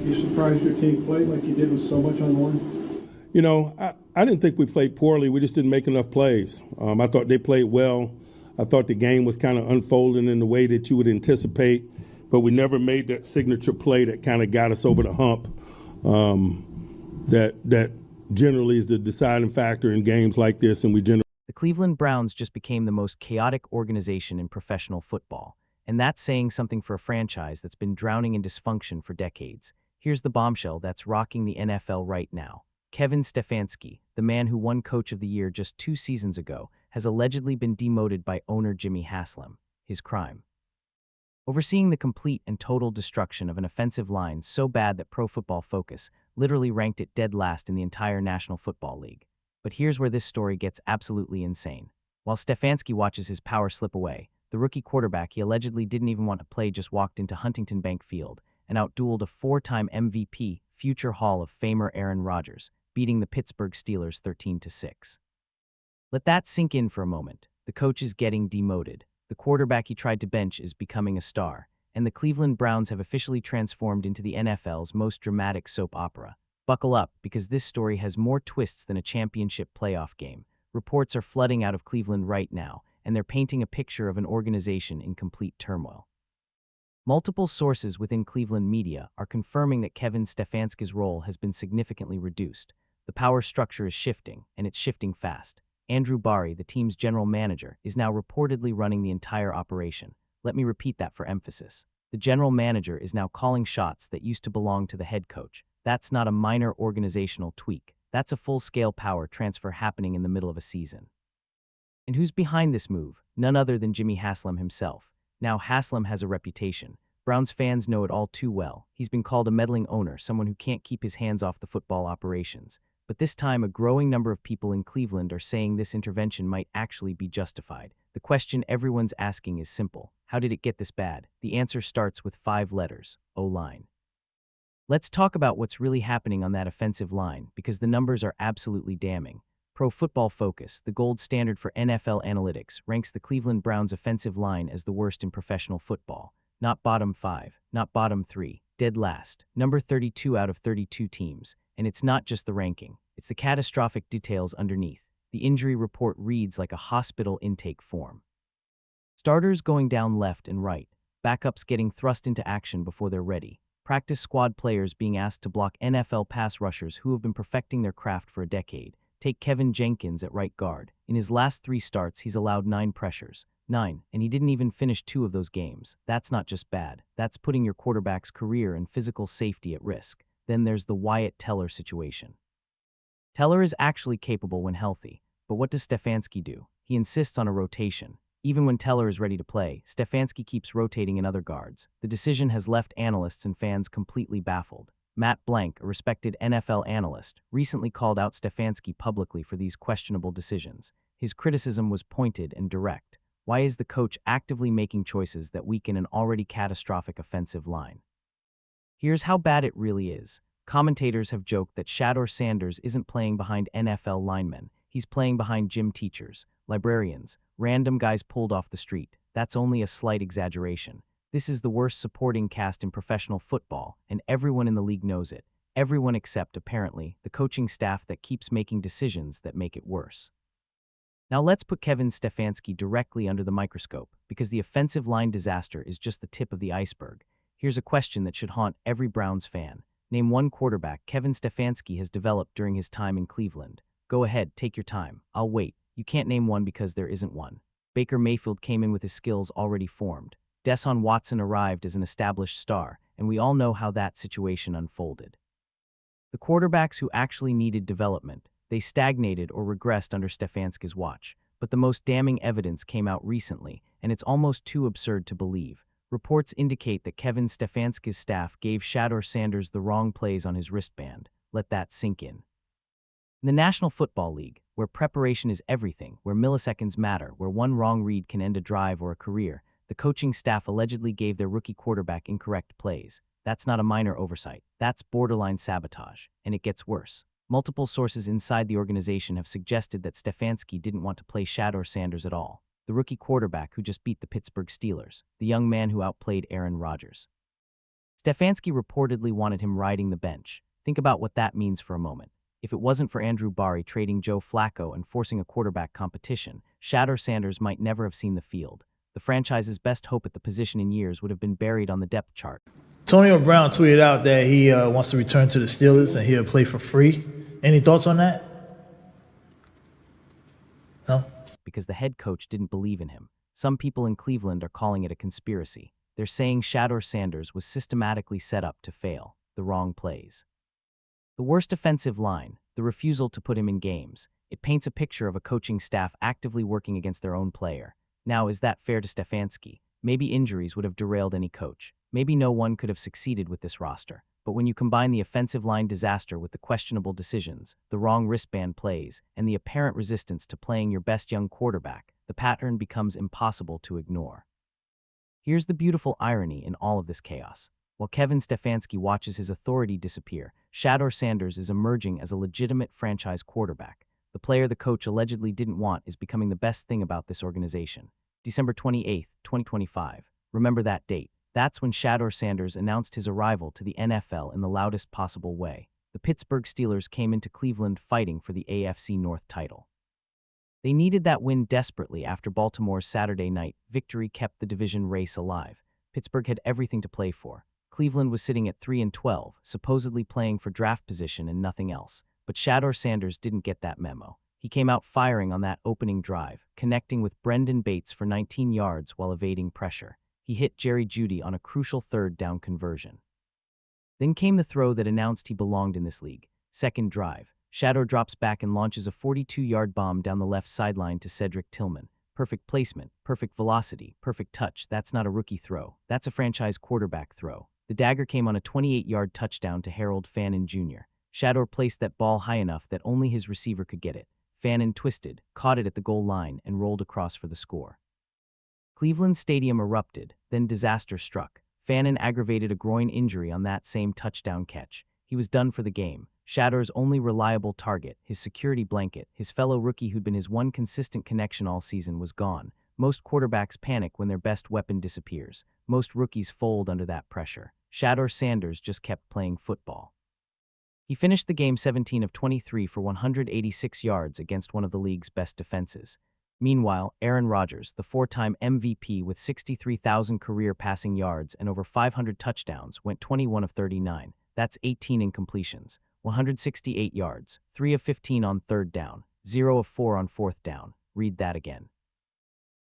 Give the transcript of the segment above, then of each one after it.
You surprised your team played like you did with so much on the line? You know, I didn't think we played poorly. We just didn't make enough plays. I thought they played well. I thought the game was kind of unfolding in the way that you would anticipate, but we never made that signature play that kind of got us over the hump. That generally is the deciding factor in games like this, and we generally. The Cleveland Browns just became the most chaotic organization in professional football, and that's saying something for a franchise that's been drowning in dysfunction for decades. Here's the bombshell that's rocking the NFL right now. Kevin Stefanski, the man who won Coach of the Year just 2 seasons ago, has allegedly been demoted by owner Jimmy Haslam. His crime? Overseeing the complete and total destruction of an offensive line so bad that Pro Football Focus literally ranked it dead last in the entire National Football League. But here's where this story gets absolutely insane. While Stefanski watches his power slip away, the rookie quarterback he allegedly didn't even want to play just walked into Huntington Bank Field and outdueled a 4-time MVP, future Hall of Famer Aaron Rodgers, beating the Pittsburgh Steelers 13-6. Let that sink in for a moment. The coach is getting demoted. The quarterback he tried to bench is becoming a star, and the Cleveland Browns have officially transformed into the NFL's most dramatic soap opera. Buckle up, because this story has more twists than a championship playoff game. Reports are flooding out of Cleveland right now, and they're painting a picture of an organization in complete turmoil. Multiple sources within Cleveland media are confirming that Kevin Stefanski's role has been significantly reduced. The power structure is shifting, and it's shifting fast. Andrew Barry, the team's general manager, is now reportedly running the entire operation. Let me repeat that for emphasis. The general manager is now calling shots that used to belong to the head coach. That's not a minor organizational tweak. That's a full-scale power transfer happening in the middle of a season. And who's behind this move? None other than Jimmy Haslam himself. Now, Haslam has a reputation. Browns fans know it all too well. He's been called a meddling owner, someone who can't keep his hands off the football operations. But this time, a growing number of people in Cleveland are saying this intervention might actually be justified. The question everyone's asking is simple. How did it get this bad? The answer starts with 5 letters: O-line. Let's talk about what's really happening on that offensive line, because the numbers are absolutely damning. Pro Football Focus, the gold standard for NFL analytics, ranks the Cleveland Browns' offensive line as the worst in professional football. Not bottom 5, not bottom 3, dead last, number 32 out of 32 teams. And it's not just the ranking, it's the catastrophic details underneath. The injury report reads like a hospital intake form. Starters going down left and right, backups getting thrust into action before they're ready, practice squad players being asked to block NFL pass rushers who have been perfecting their craft for a decade. Take Kevin Jenkins at right guard. In his last 3 starts, he's allowed 9 pressures. 9, and he didn't even finish 2 of those games. That's not just bad. That's putting your quarterback's career and physical safety at risk. Then there's the Wyatt Teller situation. Teller is actually capable when healthy, but what does Stefanski do? He insists on a rotation. Even when Teller is ready to play, Stefanski keeps rotating in other guards. The decision has left analysts and fans completely baffled. Matt Blank, a respected NFL analyst, recently called out Stefanski publicly for these questionable decisions. His criticism was pointed and direct. Why is the coach actively making choices that weaken an already catastrophic offensive line? Here's how bad it really is. Commentators have joked that Shedeur Sanders isn't playing behind NFL linemen. He's playing behind gym teachers, librarians, random guys pulled off the street. That's only a slight exaggeration. This is the worst supporting cast in professional football, and everyone in the league knows it. Everyone except, apparently, the coaching staff that keeps making decisions that make it worse. Now let's put Kevin Stefanski directly under the microscope, because the offensive line disaster is just the tip of the iceberg. Here's a question that should haunt every Browns fan. Name one quarterback Kevin Stefanski has developed during his time in Cleveland. Go ahead, take your time. I'll wait. You can't name one because there isn't one. Baker Mayfield came in with his skills already formed. Deshaun Watson arrived as an established star, and we all know how that situation unfolded. The quarterbacks who actually needed development, they stagnated or regressed under Stefanski's watch. But the most damning evidence came out recently, and it's almost too absurd to believe. Reports indicate that Kevin Stefanski's staff gave Shedeur Sanders the wrong plays on his wristband. Let that sink in. In the National Football League, where preparation is everything, where milliseconds matter, where one wrong read can end a drive or a career, the coaching staff allegedly gave their rookie quarterback incorrect plays. That's not a minor oversight. That's borderline sabotage. And it gets worse. Multiple sources inside the organization have suggested that Stefanski didn't want to play Shedeur Sanders at all, the rookie quarterback who just beat the Pittsburgh Steelers, the young man who outplayed Aaron Rodgers. Stefanski reportedly wanted him riding the bench. Think about what that means for a moment. If it wasn't for Andrew Barry trading Joe Flacco and forcing a quarterback competition, Shedeur Sanders might never have seen the field. The franchise's best hope at the position in years would have been buried on the depth chart. Antonio Brown tweeted out that he wants to return to the Steelers and he'll play for free. Any thoughts on that? No? Because the head coach didn't believe in him. Some people in Cleveland are calling it a conspiracy. They're saying Shedeur Sanders was systematically set up to fail, the wrong plays. The worst offensive line, the refusal to put him in games. It paints a picture of a coaching staff actively working against their own player. Now, is that fair to Stefanski? Maybe injuries would have derailed any coach. Maybe no one could have succeeded with this roster. But when you combine the offensive line disaster with the questionable decisions, the wrong wristband plays, and the apparent resistance to playing your best young quarterback, the pattern becomes impossible to ignore. Here's the beautiful irony in all of this chaos. While Kevin Stefanski watches his authority disappear, Shedeur Sanders is emerging as a legitimate franchise quarterback. The player the coach allegedly didn't want is becoming the best thing about this organization. December 28, 2025. Remember that date. That's when Shedeur Sanders announced his arrival to the NFL in the loudest possible way. The Pittsburgh Steelers came into Cleveland fighting for the AFC North title. They needed that win desperately after Baltimore's Saturday night victory kept the division race alive. Pittsburgh had everything to play for. Cleveland was sitting at 3-12, supposedly playing for draft position and nothing else. But Shedeur Sanders didn't get that memo. He came out firing on that opening drive, connecting with Brendan Bates for 19 yards while evading pressure. He hit Jerry Jeudy on a crucial third down conversion. Then came the throw that announced he belonged in this league. Second drive, Shedeur drops back and launches a 42-yard bomb down the left sideline to Cedric Tillman. Perfect placement, perfect velocity, perfect touch. That's not a rookie throw. That's a franchise quarterback throw. The dagger came on a 28-yard touchdown to Harold Fannin Jr. Shedeur placed that ball high enough that only his receiver could get it. Fannin twisted, caught it at the goal line, and rolled across for the score. Cleveland Stadium erupted, then disaster struck. Fannin aggravated a groin injury on that same touchdown catch. He was done for the game. Shedeur's only reliable target, his security blanket, his fellow rookie who'd been his one consistent connection all season, was gone. Most quarterbacks panic when their best weapon disappears. Most rookies fold under that pressure. Shedeur Sanders just kept playing football. He finished the game 17 of 23 for 186 yards against one of the league's best defenses. Meanwhile, Aaron Rodgers, the four-time MVP with 63,000 career passing yards and over 500 touchdowns, went 21 of 39. That's 18 incompletions, 168 yards, 3 of 15 on third down, 0 of 4 on fourth down. Read that again.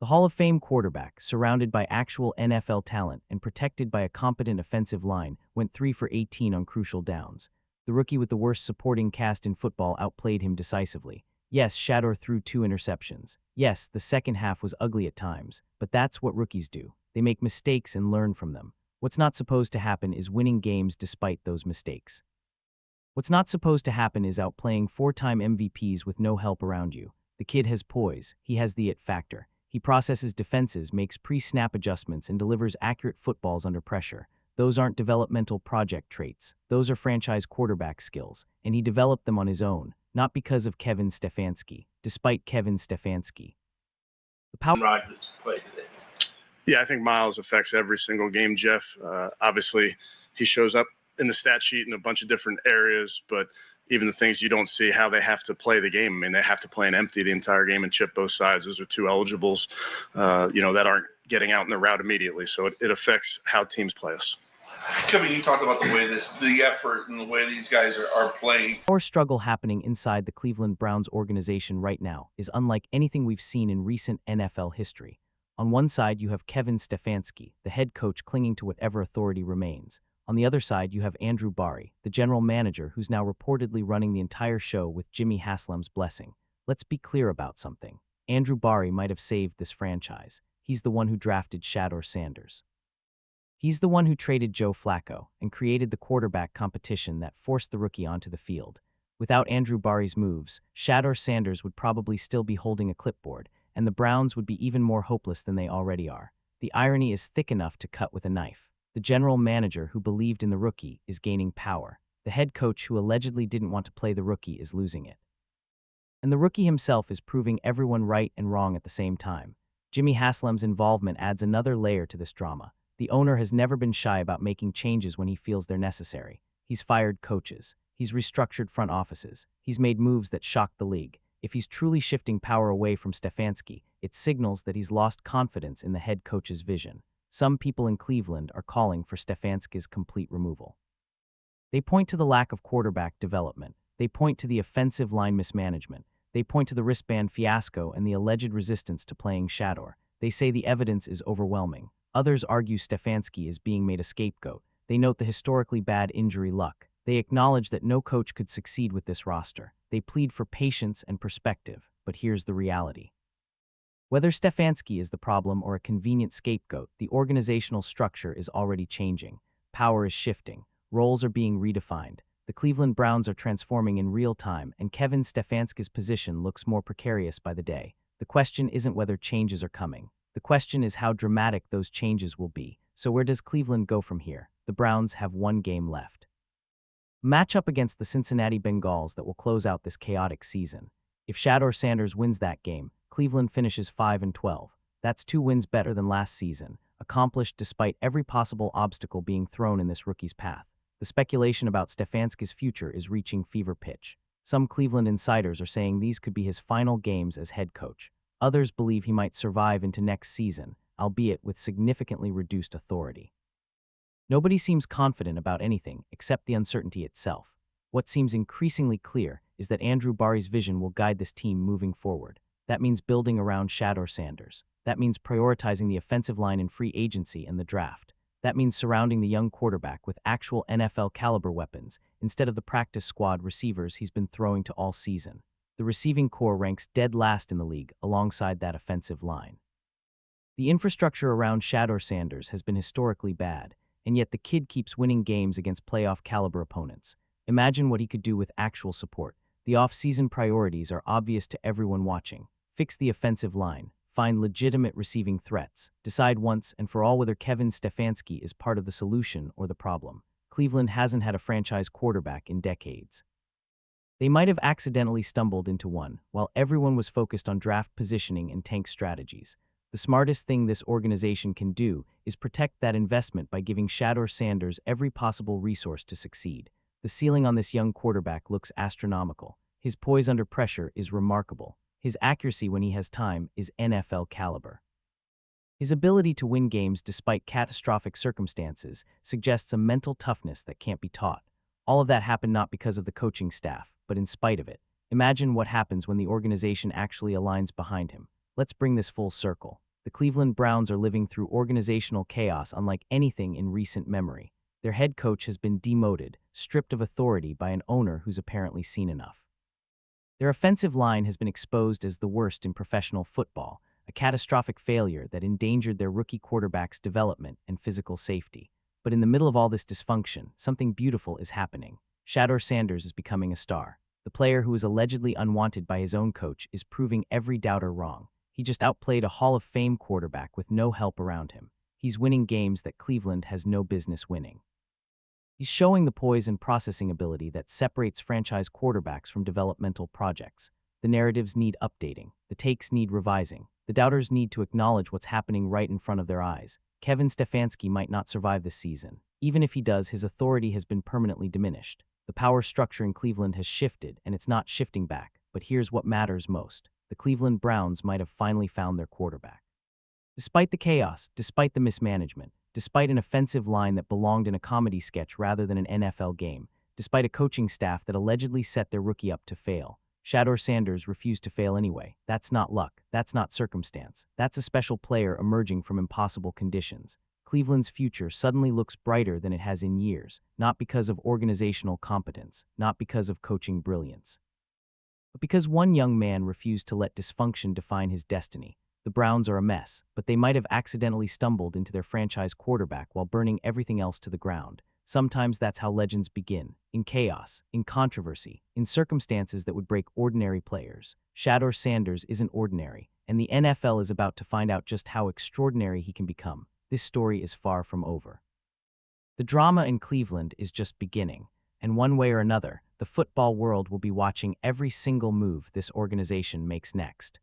The Hall of Fame quarterback, surrounded by actual NFL talent and protected by a competent offensive line, went 3 for 18 on crucial downs. The rookie with the worst supporting cast in football outplayed him decisively. Yes, Shedeur threw 2 interceptions. Yes, the second half was ugly at times, but that's what rookies do. They make mistakes and learn from them. What's not supposed to happen is winning games despite those mistakes. What's not supposed to happen is outplaying 4-time MVPs with no help around you. The kid has poise. He has the it factor. He processes defenses, makes pre-snap adjustments, and delivers accurate footballs under pressure. Those aren't developmental project traits. Those are franchise quarterback skills, and he developed them on his own, not because of Kevin Stefanski, despite Kevin Stefanski. The power Rodgers played today. Yeah, I think Miles affects every single game, Jeff. Obviously, he shows up in the stat sheet in a bunch of different areas, but even the things you don't see, how they have to play the game. I mean, they have to play an empty the entire game and chip both sides. Those are 2 eligibles, that aren't getting out in the route immediately. So it affects how teams play us. Kevin, you talked about the effort and the way these guys are playing. Power struggle happening inside the Cleveland Browns organization right now is unlike anything we've seen in recent NFL history. On one side, you have Kevin Stefanski, the head coach clinging to whatever authority remains. On the other side, you have Andrew Barry, the general manager who's now reportedly running the entire show with Jimmy Haslam's blessing. Let's be clear about something. Andrew Barry might have saved this franchise. He's the one who drafted Shedeur Sanders. He's the one who traded Joe Flacco and created the quarterback competition that forced the rookie onto the field. Without Andrew Barry's moves, Shedeur Sanders would probably still be holding a clipboard, and the Browns would be even more hopeless than they already are. The irony is thick enough to cut with a knife. The general manager who believed in the rookie is gaining power. The head coach who allegedly didn't want to play the rookie is losing it. And the rookie himself is proving everyone right and wrong at the same time. Jimmy Haslam's involvement adds another layer to this drama. The owner has never been shy about making changes when he feels they're necessary. He's fired coaches. He's restructured front offices. He's made moves that shocked the league. If he's truly shifting power away from Stefanski, it signals that he's lost confidence in the head coach's vision. Some people in Cleveland are calling for Stefanski's complete removal. They point to the lack of quarterback development. They point to the offensive line mismanagement. They point to the wristband fiasco and the alleged resistance to playing Shedeur. They say the evidence is overwhelming. Others argue Stefanski is being made a scapegoat. They note the historically bad injury luck. They acknowledge that no coach could succeed with this roster. They plead for patience and perspective, but here's the reality. Whether Stefanski is the problem or a convenient scapegoat, the organizational structure is already changing. Power is shifting. Roles are being redefined. The Cleveland Browns are transforming in real time, and Kevin Stefanski's position looks more precarious by the day. The question isn't whether changes are coming. The question is how dramatic those changes will be. So where does Cleveland go from here? The Browns have one game left. Matchup against the Cincinnati Bengals that will close out this chaotic season. If Shedeur Sanders wins that game, Cleveland finishes 5-12. That's 2 wins better than last season, accomplished despite every possible obstacle being thrown in this rookie's path. The speculation about Stefanski's future is reaching fever pitch. Some Cleveland insiders are saying these could be his final games as head coach. Others believe he might survive into next season, albeit with significantly reduced authority. Nobody seems confident about anything except the uncertainty itself. What seems increasingly clear is that Andrew Barry's vision will guide this team moving forward. That means building around Shedeur Sanders. That means prioritizing the offensive line in free agency and the draft. That means surrounding the young quarterback with actual NFL-caliber weapons instead of the practice squad receivers he's been throwing to all season. The receiving core ranks dead last in the league alongside that offensive line. The infrastructure around Shedeur Sanders has been historically bad, and yet the kid keeps winning games against playoff-caliber opponents. Imagine what he could do with actual support. The off-season priorities are obvious to everyone watching. Fix the offensive line. Find legitimate receiving threats. Decide once and for all whether Kevin Stefanski is part of the solution or the problem. Cleveland hasn't had a franchise quarterback in decades. They might have accidentally stumbled into one, while everyone was focused on draft positioning and tank strategies. The smartest thing this organization can do is protect that investment by giving Shedeur Sanders every possible resource to succeed. The ceiling on this young quarterback looks astronomical. His poise under pressure is remarkable. His accuracy when he has time is NFL caliber. His ability to win games despite catastrophic circumstances suggests a mental toughness that can't be taught. All of that happened not because of the coaching staff, but in spite of it. Imagine what happens when the organization actually aligns behind him. Let's bring this full circle. The Cleveland Browns are living through organizational chaos unlike anything in recent memory. Their head coach has been demoted, stripped of authority by an owner who's apparently seen enough. Their offensive line has been exposed as the worst in professional football, a catastrophic failure that endangered their rookie quarterback's development and physical safety. But in the middle of all this dysfunction, something beautiful is happening. Shedeur Sanders is becoming a star. The player who is allegedly unwanted by his own coach is proving every doubter wrong. He just outplayed a Hall of Fame quarterback with no help around him. He's winning games that Cleveland has no business winning. He's showing the poise and processing ability that separates franchise quarterbacks from developmental projects. The narratives need updating. The takes need revising. The doubters need to acknowledge what's happening right in front of their eyes. Kevin Stefanski might not survive this season. Even if he does, his authority has been permanently diminished. The power structure in Cleveland has shifted, and it's not shifting back. But here's what matters most. The Cleveland Browns might have finally found their quarterback. Despite the chaos, despite the mismanagement, despite an offensive line that belonged in a comedy sketch rather than an NFL game, despite a coaching staff that allegedly set their rookie up to fail, Shedeur Sanders refused to fail anyway. That's not luck. That's not circumstance. That's a special player emerging from impossible conditions. Cleveland's future suddenly looks brighter than it has in years, not because of organizational competence, not because of coaching brilliance, but because one young man refused to let dysfunction define his destiny. The Browns are a mess, but they might have accidentally stumbled into their franchise quarterback while burning everything else to the ground. Sometimes that's how legends begin, in chaos, in controversy, in circumstances that would break ordinary players. Shedeur Sanders isn't ordinary, and the NFL is about to find out just how extraordinary he can become. This story is far from over. The drama in Cleveland is just beginning, and one way or another, the football world will be watching every single move this organization makes next.